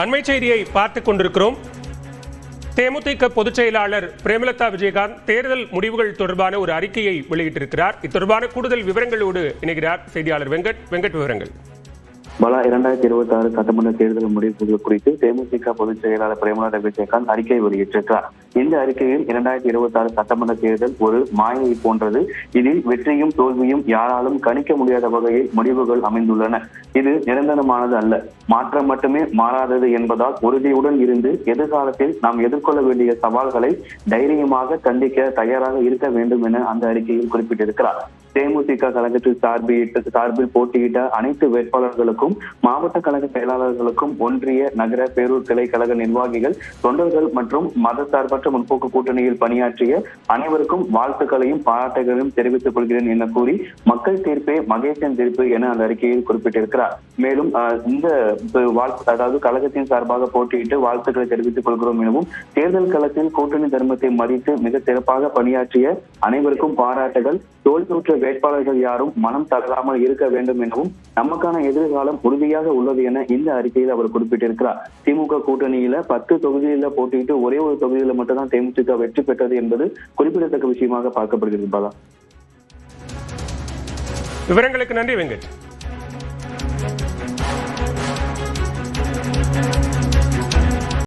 அண்மை செய்தியை பார்த்துக் கொண்டிருக்கிறோம். தேமுதிக பொதுச் செயலாளர் பிரேமலதா விஜயகாந்த் தேர்தல் முடிவுகள் தொடர்பான ஒரு அறிக்கையை வெளியிட்டிருக்கிறார். இது தொடர்பான கூடுதல் விவரங்களோடு இணைகிறார் செய்தியாளர் வெங்கட். விவரங்கள். பலா 2026 சட்டமன்ற தேர்தல் முடிவுகள் குறித்து தேமுதிக பொதுச் செயலாளர் பிரேமலதா விஜயகாந்த் அறிக்கை வெளியிட்டிருக்கிறார். இந்த அறிக்கையில் 2026 சட்டமன்ற தேர்தல் ஒரு மாயை போன்றது. இதில் வெற்றியும் தோல்வியும் யாராலும் கணிக்க முடியாத வகையில் முடிவுகள் அமைந்துள்ளன. இது நிரந்தரமானது அல்ல, மாற்றம் மட்டுமே மாறாதது என்பதால் உறுதியுடன் இருந்து எதிர்காலத்தில் நாம் எதிர்கொள்ள வேண்டிய சவால்களை தைரியமாக சந்திக்க தயாராக இருக்க வேண்டும் என அந்த அறிக்கையில் குறிப்பிட்டிருக்கிறார். தேமுதிக கழகத்தில் சார்பில் போட்டியிட்ட அனைத்து வேட்பாளர்களுக்கும், மாவட்ட கழக செயலாளர்களுக்கும், ஒன்றிய நகர பேரூர் கிளை கழக நிர்வாகிகள், தொண்டர்கள் மற்றும் மதசார்பற்ற முற்போக்கு கூட்டணியில் பணியாற்றிய அனைவருக்கும் வாழ்த்துக்களையும் பாராட்டுகளையும் தெரிவித்துக் கொள்கிறேன் என கூறி மக்கள் தீர்ப்பே மகேசன் தீர்ப்பு என அந்த அறிக்கையில் குறிப்பிட்டிருக்கிறார். மேலும் இந்த அதாவது கழகத்தின் சார்பாக போட்டியிட்டு வாழ்த்துக்களை தெரிவித்துக் கொள்கிறோம் எனவும், தேர்தல் களத்தில் கூட்டணி தர்மத்தை மதித்து மிக சிறப்பாக பணியாற்றிய அனைவருக்கும் பாராட்டுகள். தோல்வியுற்ற வேட்பாளர்கள் யாரும் மனம் தளராமல் இருக்க வேண்டும் எனவும், நமக்கான எதிர்காலம் உறுதியாக உள்ளது என இந்த அறிக்கையில் அவர் குறிப்பிட்டிருக்கிறார். திமுக கூட்டணியில 10 தொகுதியில போட்டியிட்டு ஒரே ஒரு தொகுதியில மட்டும்தான் தேமுதிக வெற்றி பெற்றது என்பது குறிப்பிடத்தக்க விஷயமாக பார்க்கப்படுகிறது. பாலா, விவரங்களுக்கு நன்றி வெங்கட்.